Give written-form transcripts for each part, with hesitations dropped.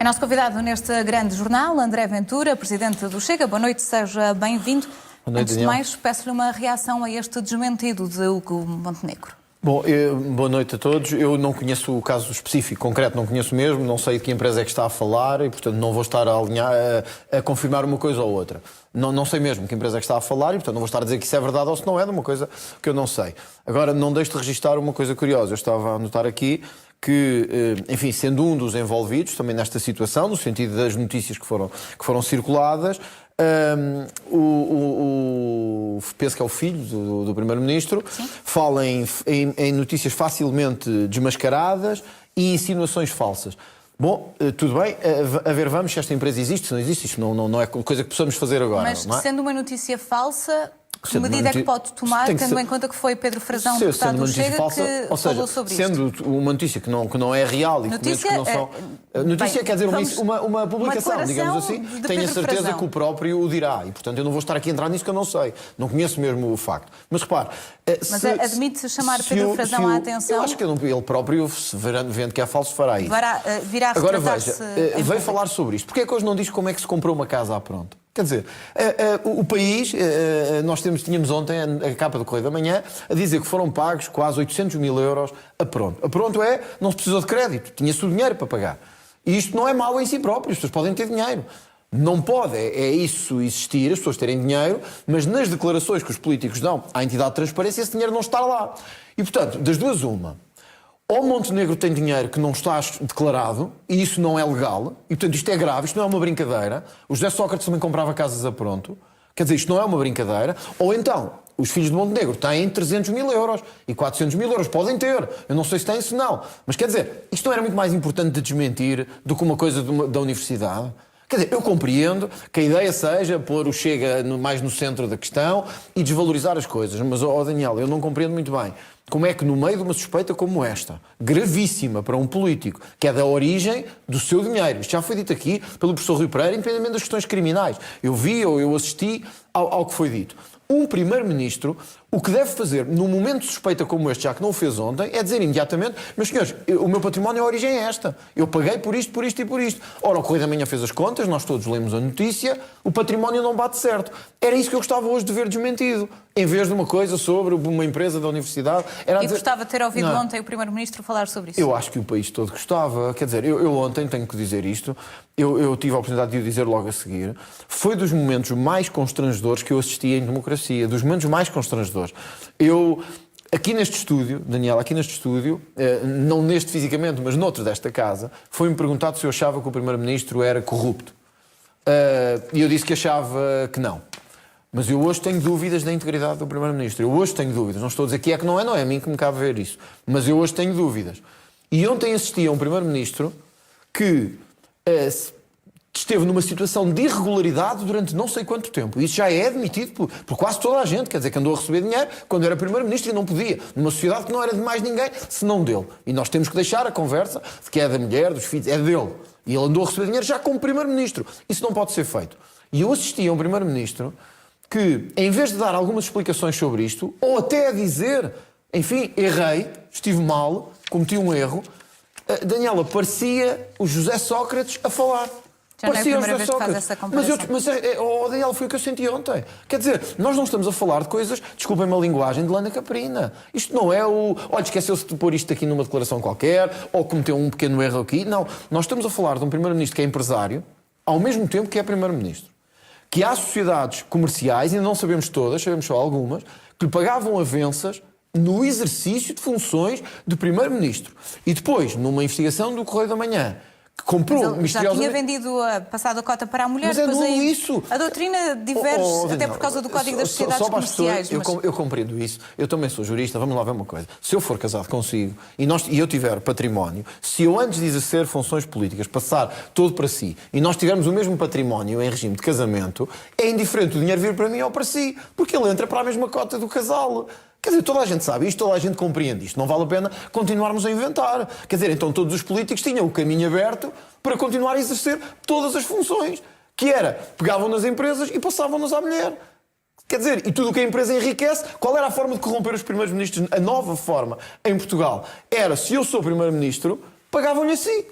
É nosso convidado neste grande jornal, André Ventura, presidente do Chega. Boa noite, seja bem-vindo. Antes de mais, peço-lhe uma reação a este desmentido de Hugo Montenegro. Bom, boa noite a todos. Eu não conheço o caso específico, concreto, não conheço mesmo, não sei de que empresa é que está a falar e, portanto, não vou estar a alinhar, a confirmar uma coisa ou outra. Não sei mesmo que empresa é que está a falar e, portanto, não vou estar a dizer que isso é verdade ou se não é, de uma coisa que eu não sei. Agora, não deixo de registrar uma coisa curiosa. Eu estava a anotar aqui que, enfim, sendo um dos envolvidos também nesta situação, no sentido das notícias que foram circuladas, penso que é o filho do Primeiro-Ministro, fala em notícias facilmente desmascaradas e insinuações falsas. Bom, tudo bem, a ver, vamos se esta empresa existe, se não existe, isto não é coisa que possamos fazer agora. Mas, não é? Sendo uma notícia falsa, que medida é que pode tomar, tendo em conta que foi Pedro Frazão, deputado do Chega, falsa, que falou sobre isto? Sendo uma notícia que não é real e documentos que não são... Notícia bem, quer dizer uma publicação, digamos assim. Tenho a certeza Frazão. que o próprio o dirá. E, portanto, eu não vou estar aqui a entrar nisso que eu não sei. Não conheço mesmo o facto. Mas repare... Mas admite chamar Pedro Frazão à atenção? Eu acho que ele próprio, vendo que é falso, fará isso. Virá a agora veja, veio falar sobre isto. Porquê é que hoje não diz como é que se comprou uma casa à pronto? Quer dizer, o país, nós tínhamos ontem a capa do Correio da Manhã a dizer que foram pagos quase 800 mil euros a pronto. A pronto não se precisou de crédito, tinha-se o dinheiro para pagar. E isto não é mau em si próprio, as pessoas podem ter dinheiro. Não pode, isso existir, as pessoas terem dinheiro, mas nas declarações que os políticos dão à entidade de transparência, esse dinheiro não está lá. E, portanto, das duas uma. Ou Montenegro tem dinheiro que não está declarado, e isso não é legal, e portanto isto é grave, isto não é uma brincadeira. O José Sócrates também comprava casas a pronto, quer dizer, isto não é uma brincadeira. Ou então, os filhos de Montenegro têm 300 mil euros e 400 mil euros, podem ter, eu não sei se têm, se não. Mas quer dizer, isto não era muito mais importante de desmentir do que uma coisa da universidade? Quer dizer, eu compreendo que a ideia seja pôr o Chega mais no centro da questão e desvalorizar as coisas, mas, Daniel, eu não compreendo muito bem como é que no meio de uma suspeita como esta, gravíssima para um político, que é da origem do seu dinheiro, isto já foi dito aqui pelo professor Rui Pereira, independentemente das questões criminais, eu vi ou eu assisti ao que foi dito. Um primeiro-ministro, o que deve fazer num momento de suspeita como este, já que não o fez ontem, é dizer imediatamente: meus senhores, o meu património, a origem é esta. Eu paguei por isto, por isto e por isto. Ora, o Correio da Manhã fez as contas, nós todos lemos a notícia, o património não bate certo. Era isso que eu gostava hoje de ver desmentido. Em vez de uma coisa sobre uma empresa da universidade... Gostava de ter ouvido ontem o Primeiro-Ministro falar sobre isso? Eu acho que o país todo gostava. Quer dizer, eu ontem tenho que dizer isto, eu tive a oportunidade de o dizer logo a seguir, foi dos momentos mais constrangedores que eu assisti em democracia, dos momentos mais constrangedores. Aqui neste estúdio, Daniel, não neste fisicamente, mas noutro desta casa, foi-me perguntado se eu achava que o Primeiro-Ministro era corrupto. E eu disse que achava que não. Mas eu hoje tenho dúvidas da integridade do Primeiro-Ministro. Eu hoje tenho dúvidas. Não estou a dizer que não é a mim que me cabe ver isso. Mas eu hoje tenho dúvidas. E ontem assisti a um Primeiro-Ministro que esteve numa situação de irregularidade durante não sei quanto tempo. Isso já é admitido por quase toda a gente. Quer dizer, que andou a receber dinheiro quando era Primeiro-Ministro e não podia. Numa sociedade que não era de mais ninguém, senão dele. E nós temos que deixar a conversa de que é da mulher, dos filhos, é dele. E ele andou a receber dinheiro já como Primeiro-Ministro. Isso não pode ser feito. E eu assisti a um Primeiro-Ministro que, em vez de dar algumas explicações sobre isto, ou até a dizer, enfim, errei, estive mal, cometi um erro, Daniela, parecia o José Sócrates a falar. Já não é a primeira vez que faz essa comparação. Daniela, foi o que eu senti ontem. Quer dizer, nós não estamos a falar de coisas, desculpem-me a linguagem, de lana caprina. Isto não é olha, esqueceu-se de pôr isto aqui numa declaração qualquer, ou cometeu um pequeno erro aqui. Não, nós estamos a falar de um Primeiro-Ministro que é empresário, ao mesmo tempo que é Primeiro-Ministro. Que há sociedades comerciais, ainda não sabemos todas, sabemos só algumas, que lhe pagavam avanças no exercício de funções de Primeiro-Ministro. E depois, numa investigação do Correio da Manhã, que comprou misteriosamente... Já tinha vendido a passada cota para a mulher, mas depois aí isso. A doutrina diverge, até por causa do Código das Sociedades Comerciais. Eu compreendo isso, eu também sou jurista, vamos lá ver uma coisa. Se eu for casado consigo e eu tiver património, se eu antes de exercer funções políticas passar todo para si e nós tivermos o mesmo património em regime de casamento, é indiferente o dinheiro vir para mim ou para si, porque ele entra para a mesma cota do casal. Quer dizer, toda a gente sabe isto, toda a gente compreende isto. Não vale a pena continuarmos a inventar. Quer dizer, então todos os políticos tinham o caminho aberto para continuar a exercer todas as funções. Que era, pegavam nas empresas e passavam-nas à mulher. Quer dizer, e tudo o que a empresa enriquece, qual era a forma de corromper os primeiros-ministros? A nova forma em Portugal era, se eu sou primeiro-ministro, pagavam-lhe assim.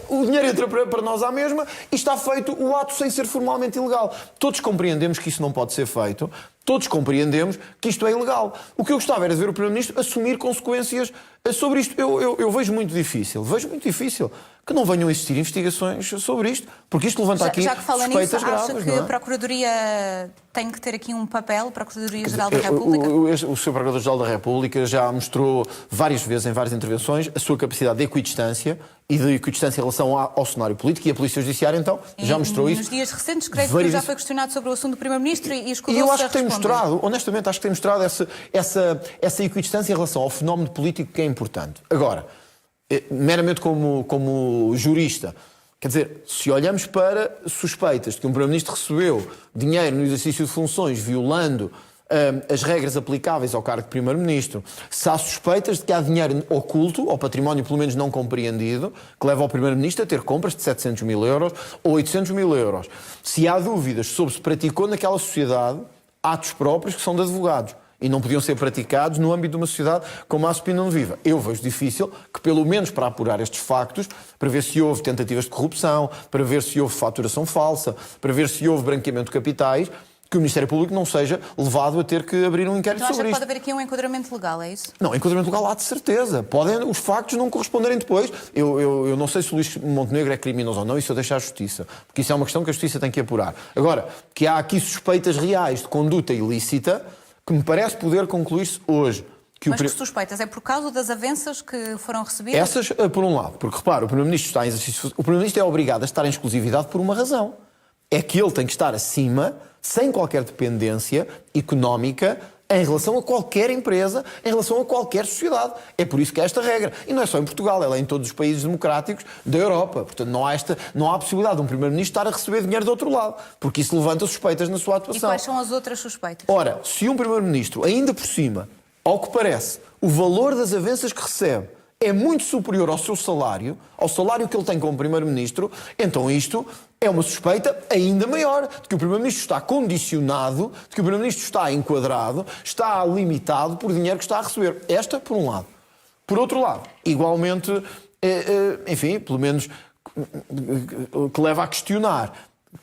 O dinheiro entra para nós à mesma e está feito o ato sem ser formalmente ilegal. Todos compreendemos que isso não pode ser feito. Todos compreendemos que isto é ilegal. O que eu gostava era de ver o Primeiro-Ministro assumir consequências sobre isto. Eu vejo muito difícil que não venham a existir investigações sobre isto, porque isto levanta aqui já que fala suspeitas nisso, graves. acha que a Procuradoria tem que ter aqui um papel, a Procuradoria-Geral da República? O Sr. Procurador-Geral da República já mostrou várias vezes, em várias intervenções, a sua capacidade de equidistância e de equidistância em relação ao cenário político, e a Polícia Judiciária, então, já mostrou isso. Nos dias recentes, creio que já foi questionado sobre o assunto do Primeiro-Ministro e escusou-se E eu acho que a tem responder. mostrado, honestamente, acho que tem mostrado essa equidistância em relação ao fenómeno político que é importante. Agora, meramente como jurista, quer dizer, se olhamos para suspeitas de que um Primeiro-Ministro recebeu dinheiro no exercício de funções violando as regras aplicáveis ao cargo de Primeiro-Ministro, se há suspeitas de que há dinheiro oculto, ou património pelo menos não compreendido, que leva ao Primeiro-Ministro a ter compras de 700 mil euros ou 800 mil euros, se há dúvidas sobre se praticou naquela sociedade atos próprios que são de advogados e não podiam ser praticados no âmbito de uma sociedade como a Opinião Viva. Eu vejo difícil que, pelo menos para apurar estes factos, para ver se houve tentativas de corrupção, para ver se houve faturação falsa, para ver se houve branqueamento de capitais, que o Ministério Público não seja levado a ter que abrir um inquérito Então sobre acha que isto. pode haver aqui um enquadramento legal, é isso? Não, enquadramento legal há de certeza. Podem os factos não corresponderem depois. Eu não sei se o Luís Montenegro é criminoso ou não, isso eu deixo à Justiça. Porque isso é uma questão que a Justiça tem que apurar. Agora, que há aqui suspeitas reais de conduta ilícita, que me parece poder concluir-se hoje. Mas que suspeitas? É por causa das avanças que foram recebidas? Essas, por um lado. Porque, repara, o Primeiro-Ministro está em exercício... O Primeiro-Ministro é obrigado a estar em exclusividade por uma razão. É que ele tem que estar acima, sem qualquer dependência económica, em relação a qualquer empresa, em relação a qualquer sociedade. É por isso que há esta regra. E não é só em Portugal, ela é em todos os países democráticos da Europa. Portanto, não há possibilidade de um Primeiro-Ministro estar a receber dinheiro do outro lado, porque isso levanta suspeitas na sua atuação. E quais são as outras suspeitas? Ora, se um Primeiro-Ministro, ainda por cima, ao que parece, o valor das avanças que recebe é muito superior ao seu salário, ao salário que ele tem como Primeiro-Ministro, então isto é uma suspeita ainda maior de que o Primeiro-Ministro está condicionado, de que o Primeiro-Ministro está enquadrado, está limitado por dinheiro que está a receber. Esta, por um lado. Por outro lado, igualmente, enfim, pelo menos que leva a questionar,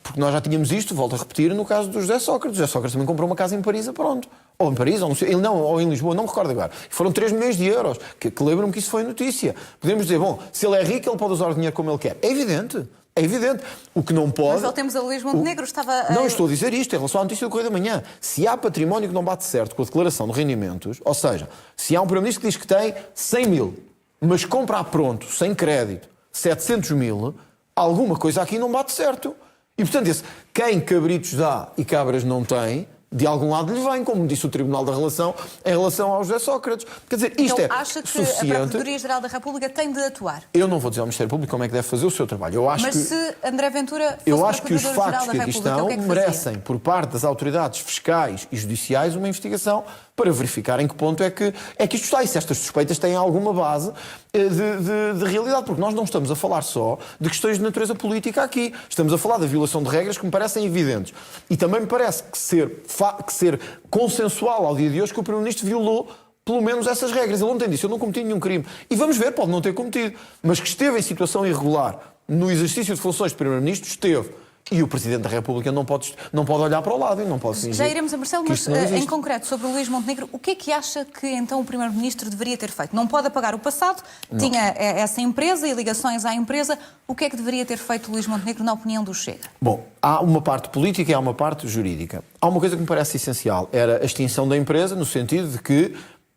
porque nós já tínhamos isto, volto a repetir, no caso do José Sócrates. José Sócrates também comprou uma casa em Paris, pronto. Ou em Paris, ou não sei, ou em Lisboa, não me recordo agora. Foram 3 milhões de euros, que lembro-me que isso foi notícia. Podemos dizer, bom, se ele é rico, ele pode usar o dinheiro como ele quer. É evidente. É evidente. O que não pode... Mas voltemos a Luís Montenegro, estava... Não, eu estou a dizer isto em relação à notícia do Correio da Manhã. Se há património que não bate certo com a declaração de rendimentos, ou seja, se há um Primeiro-Ministro que diz que tem 100 mil, mas compra a pronto, sem crédito, 700 mil, alguma coisa aqui não bate certo. E, portanto, quem cabritos dá e cabras não tem, de algum lado lhe vem, como disse o Tribunal da Relação, em relação ao José Sócrates. Quer dizer, isto então, é acha que suficiente. a Procuradoria-Geral da República tem de atuar? Eu não vou dizer ao Ministério Público como é que deve fazer o seu trabalho. Eu acho Mas se André Ventura fosse eu acho que os Procurador-Geral factos da que aqui República, estão o que é que merecem, por parte das autoridades fiscais e judiciais, uma investigação para verificar em que ponto é que isto está e se estas suspeitas têm alguma base de realidade. Porque nós não estamos a falar só de questões de natureza política aqui. Estamos a falar da violação de regras que me parecem evidentes. E também me parece que ser consensual ao dia de hoje que o Primeiro-Ministro violou pelo menos essas regras. Ele ontem disse, eu não cometi nenhum crime. E vamos ver, pode não ter cometido. Mas que esteve em situação irregular no exercício de funções de Primeiro-Ministro, esteve. E o Presidente da República não pode olhar para o lado e não pode fingir. Já iremos a Marcelo, mas em concreto sobre o Luís Montenegro, o que é que acha que então o Primeiro-Ministro deveria ter feito? Não pode apagar o passado, tinha essa empresa e ligações à empresa. O que é que deveria ter feito o Luís Montenegro na opinião do Chega? Bom, há uma parte política e há uma parte jurídica. Há uma coisa que me parece essencial, era a extinção da empresa, no sentido de que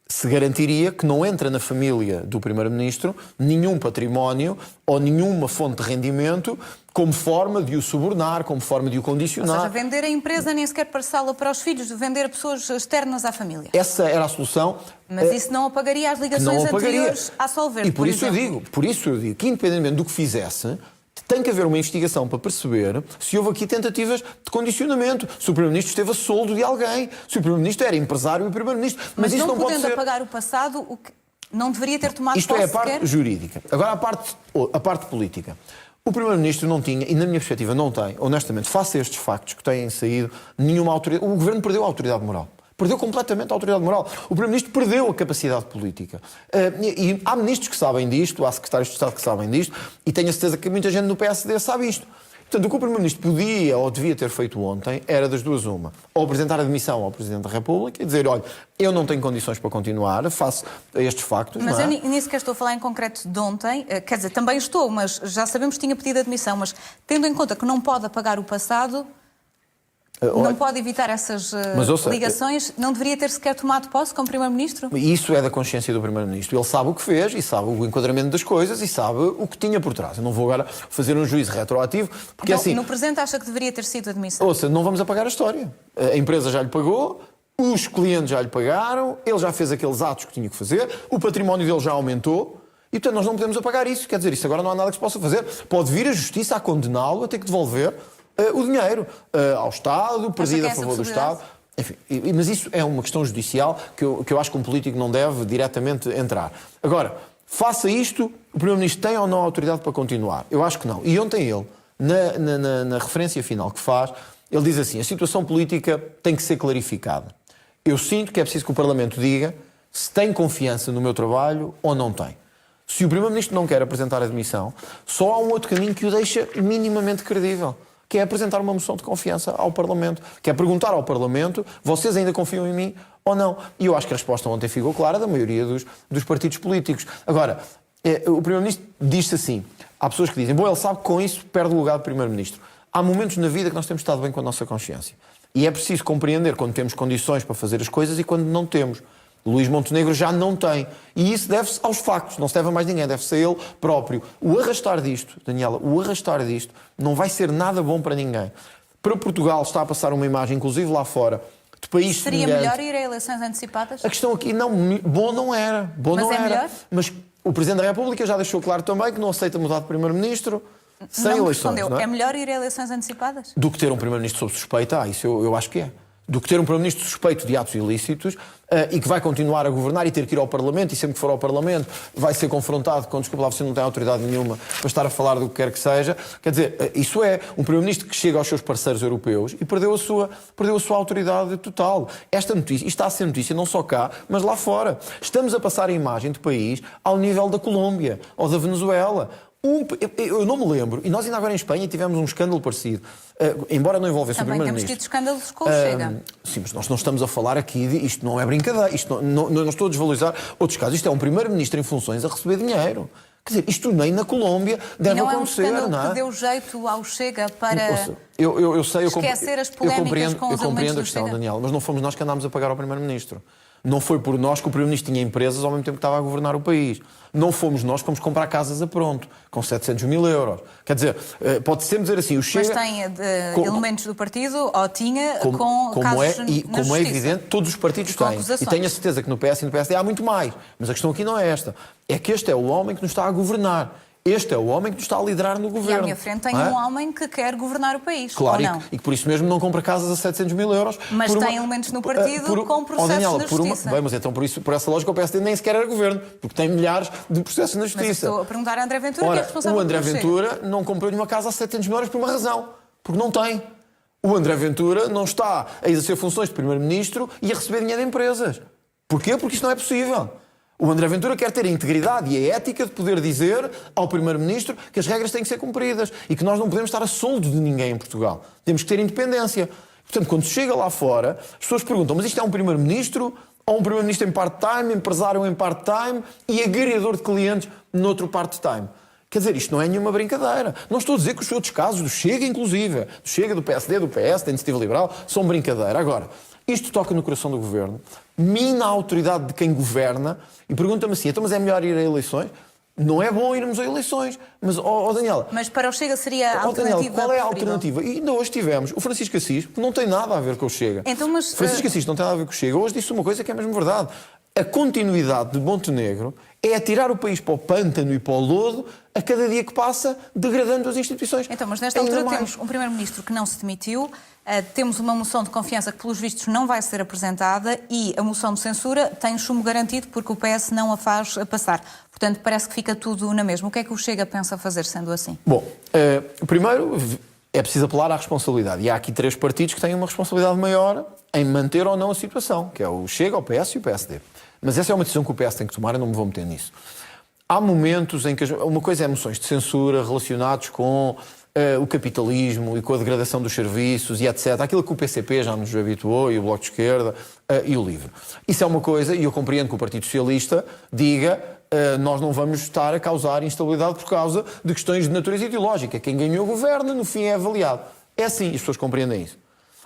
se garantiria que não entra na família do Primeiro-Ministro nenhum património ou nenhuma fonte de rendimento como forma de o subornar, como forma de o condicionar. Ou seja, vender a empresa nem sequer passá-la para os filhos, vender a pessoas externas à família. Essa era a solução. Mas isso não apagaria as ligações anteriores à Solverde, E por isso eu digo que independentemente do que fizesse, tem que haver uma investigação para perceber se houve aqui tentativas de condicionamento, se o Primeiro-Ministro esteve a soldo de alguém, se o Primeiro-Ministro era empresário e o Primeiro-Ministro. Mas isso não não pode podendo ser... apagar o passado, o que não deveria ter tomado Isto posse é a parte sequer? jurídica. Agora a parte política. O Primeiro-Ministro não tinha, e na minha perspectiva não tem, honestamente, face a estes factos que têm saído, nenhuma autoridade... O Governo perdeu a autoridade moral. Perdeu completamente a autoridade moral. O Primeiro-Ministro perdeu a capacidade política. E há ministros que sabem disto, há secretários de Estado que sabem disto, e tenho a certeza que muita gente no PSD sabe isto. Portanto, o que o Primeiro-Ministro podia ou devia ter feito ontem era das duas uma. Ou apresentar a demissão ao Presidente da República e dizer, olha, eu não tenho condições para continuar, face a estes factos. Mas não é? eu nem sequer estou a falar em concreto de ontem, quer dizer, também estou, mas já sabemos que tinha pedido a demissão, mas tendo em conta que não pode apagar o passado, não pode evitar essas ligações, não deveria ter sequer tomado posse como Primeiro-Ministro? Isso é da consciência do Primeiro-Ministro. Ele sabe o que fez e sabe o enquadramento das coisas e sabe o que tinha por trás. Eu não vou agora fazer um juízo retroativo, porque então, assim... No presente acha que deveria ter sido a demissão? Ouça, não vamos apagar a história. A empresa já lhe pagou, os clientes já lhe pagaram, ele já fez aqueles atos que tinha que fazer, o património dele já aumentou e, portanto, nós não podemos apagar isso. Quer dizer, isso agora não há nada que se possa fazer. Pode vir a Justiça a condená-lo, a ter que devolver o dinheiro ao Estado, perdido a favor do Estado. Enfim, mas isso é uma questão judicial que eu acho que um político não deve diretamente entrar. Agora, faça isto, o Primeiro-Ministro tem ou não autoridade para continuar? Eu acho que não. E ontem ele, na referência final que faz, ele diz assim, a situação política tem que ser clarificada. Eu sinto que é preciso que o Parlamento diga se tem confiança no meu trabalho ou não tem. Se o Primeiro-Ministro não quer apresentar a demissão, só há um outro caminho que o deixa minimamente credível, que é apresentar uma moção de confiança ao Parlamento, que é perguntar ao Parlamento, vocês ainda confiam em mim ou não? E eu acho que a resposta ontem ficou clara da maioria dos partidos políticos. Agora, o Primeiro-Ministro disse assim, há pessoas que dizem, bom, ele sabe que com isso perde o lugar de Primeiro-Ministro. Há momentos na vida que nós temos estado bem com a nossa consciência. E é preciso compreender quando temos condições para fazer as coisas e quando não temos. Luís Montenegro já não tem. E isso deve-se aos factos, não se deve a mais ninguém, deve-se a ele próprio. O arrastar disto, Daniela, o arrastar disto não vai ser nada bom para ninguém. Para Portugal está a passar uma imagem, inclusive lá fora, de país seria semelhante. Melhor ir a eleições antecipadas? A questão aqui, não, bom não era. Bom mas não é era. Melhor? Mas o Presidente da República já deixou claro também que não aceita mudar de Primeiro-Ministro sem não eleições. Respondeu. Não é? É melhor ir a eleições antecipadas? Do que ter um Primeiro-Ministro sob suspeita, isso eu acho que é. Do que ter um Primeiro-Ministro suspeito de atos ilícitos e que vai continuar a governar e ter que ir ao Parlamento e sempre que for ao Parlamento vai ser confrontado com, desculpa lá, você não tem autoridade nenhuma para estar a falar do que quer que seja. Quer dizer, isso é um Primeiro-Ministro que chega aos seus parceiros europeus e perdeu a sua autoridade total. Esta notícia, isto está a ser notícia não só cá, mas lá fora. Estamos a passar a imagem de país ao nível da Colômbia ou da Venezuela. Eu não me lembro, e nós ainda agora em Espanha tivemos um escândalo parecido, embora não envolvesse o Primeiro-Ministro. Também temos tido escândalos com o Chega. Sim, mas nós não estamos a falar aqui, isto não é brincadeira, isto não estou a desvalorizar outros casos, isto é um Primeiro-Ministro em funções a receber dinheiro. Quer dizer, isto nem na Colômbia deve acontecer, não é? Um escândalo não é? que deu jeito ao Chega para eu sei, esquecer as polémicas com os eu compreendo a elementos do questão, Chega. Daniel, mas não fomos nós que andámos a pagar ao Primeiro-Ministro. Não foi por nós que o Primeiro-Ministro tinha empresas ao mesmo tempo que estava a governar o país. Não fomos nós que fomos comprar casas a pronto, com 700 mil euros. Quer dizer, pode sempre dizer assim, o Chega... Mas tem elementos do partido, ou tinha, com como casos como é evidente, todos os partidos têm. E tenho a certeza que no PS e no PSD há muito mais. Mas a questão aqui não é esta. É que este é o homem que nos está a governar. Este é o homem que nos está a liderar no governo. E à minha frente tem um homem que quer governar o país, claro, ou não? E que por isso mesmo não compra casas a 700 mil euros. Mas tem elementos no partido com processos Daniela, na Justiça. Bem, mas então por essa lógica o PSD nem sequer era governo, porque tem milhares de processos na Justiça. Mas estou a perguntar a André Ventura, que é responsável o André pelo Ventura não comprou nenhuma casa a 700 mil euros por uma razão, porque não tem. O André Ventura não está a exercer funções de Primeiro-Ministro e a receber dinheiro de empresas. Porquê? Porque isto não é possível. O André Ventura quer ter a integridade e a ética de poder dizer ao Primeiro-Ministro que as regras têm que ser cumpridas e que nós não podemos estar a soldo de ninguém em Portugal. Temos que ter independência. Portanto, quando se chega lá fora, as pessoas perguntam, mas isto é um Primeiro-Ministro ou um Primeiro-Ministro em part-time, empresário em part-time e agregador de clientes noutro part-time? Quer dizer, isto não é nenhuma brincadeira. Não estou a dizer que os outros casos, do Chega inclusive, do Chega, do PSD, do PS, da Iniciativa Liberal, são brincadeira. Agora, isto toca no coração do Governo, mina a autoridade de quem governa e pergunta-me assim, então mas é melhor ir a eleições? Não é bom irmos a eleições. Mas, Daniela... Mas para o Chega seria a alternativa Daniela, qual é a preferível? alternativa? E ainda hoje tivemos o Francisco Assis, que não tem nada a ver com o Chega. Então, mas, Francisco Assis não tem nada a ver com o Chega. Hoje disse uma coisa que é mesmo verdade. A continuidade de Montenegro é atirar o país para o pântano e para o lodo a cada dia que passa, degradando as instituições. Então, mas nesta altura temos um Primeiro-Ministro que não se demitiu, temos uma moção de confiança que, pelos vistos, não vai ser apresentada e a moção de censura tem chumbo garantido porque o PS não a faz passar. Portanto, parece que fica tudo na mesma. O que é que o Chega pensa fazer sendo assim? Bom, primeiro, é preciso apelar à responsabilidade. E há aqui 3 partidos que têm uma responsabilidade maior em manter ou não a situação, que é o Chega, o PS e o PSD. Mas essa é uma decisão que o PS tem que tomar, eu não me vou meter nisso. Há momentos em que uma coisa é moções de censura relacionados com o capitalismo e com a degradação dos serviços e etc. Aquilo que o PCP já nos habituou, e o Bloco de Esquerda e o LIVRE. Isso é uma coisa, e eu compreendo que o Partido Socialista diga nós não vamos estar a causar instabilidade por causa de questões de natureza ideológica. Quem ganhou governa, no fim é avaliado. É assim, as pessoas compreendem isso.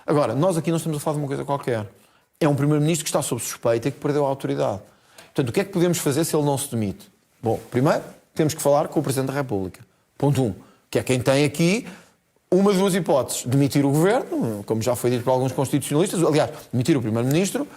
Agora, nós aqui não estamos a falar de uma coisa qualquer. É um primeiro-ministro que está sob suspeita e que perdeu a autoridade. Portanto, o que é que podemos fazer se ele não se demite? Bom, primeiro, temos que falar com o Presidente da República. Ponto 1. Que é quem tem aqui uma de 2 hipóteses. Demitir o governo, como já foi dito por alguns constitucionalistas, aliás, demitir o Primeiro-Ministro,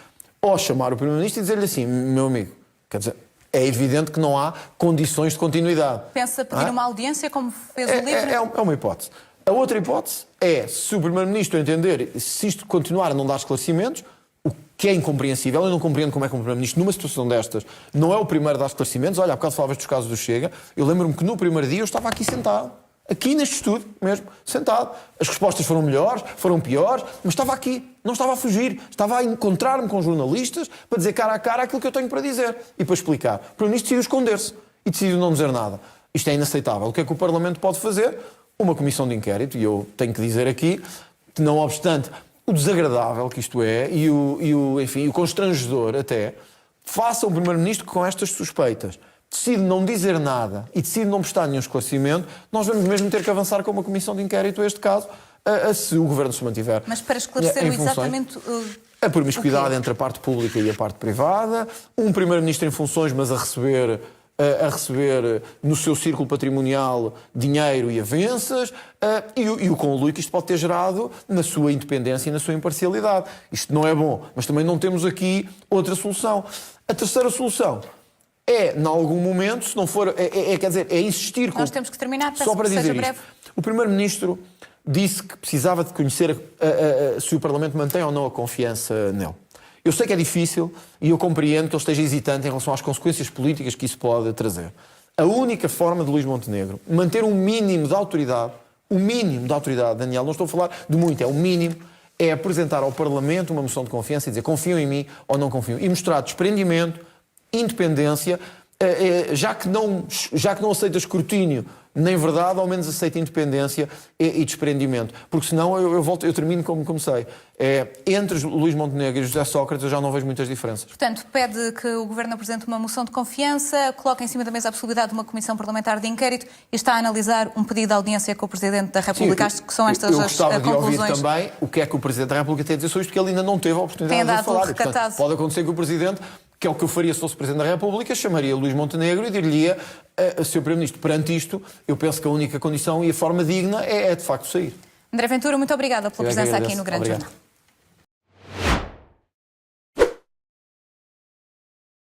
ou chamar o Primeiro-Ministro e dizer-lhe assim, meu amigo, quer dizer, é evidente que não há condições de continuidade. Pensa pedir uma audiência, como fez o LIVRE? É uma hipótese. A outra hipótese é, se o Primeiro-Ministro entender, se isto continuar a não dar esclarecimentos, o que é incompreensível, eu não compreendo como é que um Primeiro-Ministro, numa situação destas, não é o primeiro a dar esclarecimentos. Olha, há bocado falavas dos casos do Chega, eu lembro-me que no primeiro dia eu estava aqui sentado, aqui neste estúdio mesmo, sentado. As respostas foram melhores, foram piores, mas estava aqui, não estava a fugir, estava a encontrar-me com jornalistas para dizer cara a cara aquilo que eu tenho para dizer e para explicar. O Primeiro-Ministro decidiu esconder-se e decidiu não dizer nada. Isto é inaceitável. O que é que o Parlamento pode fazer? Uma comissão de inquérito, e eu tenho que dizer aqui que, não obstante o desagradável que isto é e o constrangedor até, faça o Primeiro-Ministro com estas suspeitas. Decide não dizer nada e decide não prestar nenhum esclarecimento, nós vamos mesmo ter que avançar com uma comissão de inquérito a este caso, se o Governo se mantiver. Mas para esclarecer exatamente... A promiscuidade entre a parte pública e a parte privada, um Primeiro-Ministro em funções, mas a receber no seu círculo patrimonial dinheiro e avanças, e o conluio que isto pode ter gerado na sua independência e na sua imparcialidade. Isto não é bom, mas também não temos aqui outra solução. A terceira solução é, em algum momento, se não for, quer dizer, é insistir com... Nós temos que terminar, só para dizer breve. O Primeiro-Ministro disse que precisava de conhecer se o Parlamento mantém ou não a confiança nele. Eu sei que é difícil e eu compreendo que ele esteja hesitante em relação às consequências políticas que isso pode trazer. A única forma de Luís Montenegro manter um mínimo de autoridade, Daniel, não estou a falar de muito, é o mínimo, é apresentar ao Parlamento uma moção de confiança e dizer confiam em mim ou não confiam. E mostrar desprendimento, independência, já que não aceita escrutínio nem verdade, ao menos aceita independência e desprendimento. Porque senão eu termino como comecei. Entre Luís Montenegro e José Sócrates eu já não vejo muitas diferenças. Portanto, pede que o Governo apresente uma moção de confiança, coloque em cima da mesa a possibilidade de uma comissão parlamentar de inquérito e está a analisar um pedido de audiência com o Presidente da República. Acho que são estas as conclusões. Eu gostava de ouvir também o que é que o Presidente da República tem a dizer sobre isto, porque ele ainda não teve a oportunidade de falar. E, portanto, pode acontecer que o Presidente, que é o que eu faria se fosse Presidente da República, chamaria Luís Montenegro e diria, Sr. Primeiro-Ministro, perante isto, eu penso que a única condição e a forma digna é de facto sair. André Ventura, muito obrigada pela presença aqui no Grande Jornal.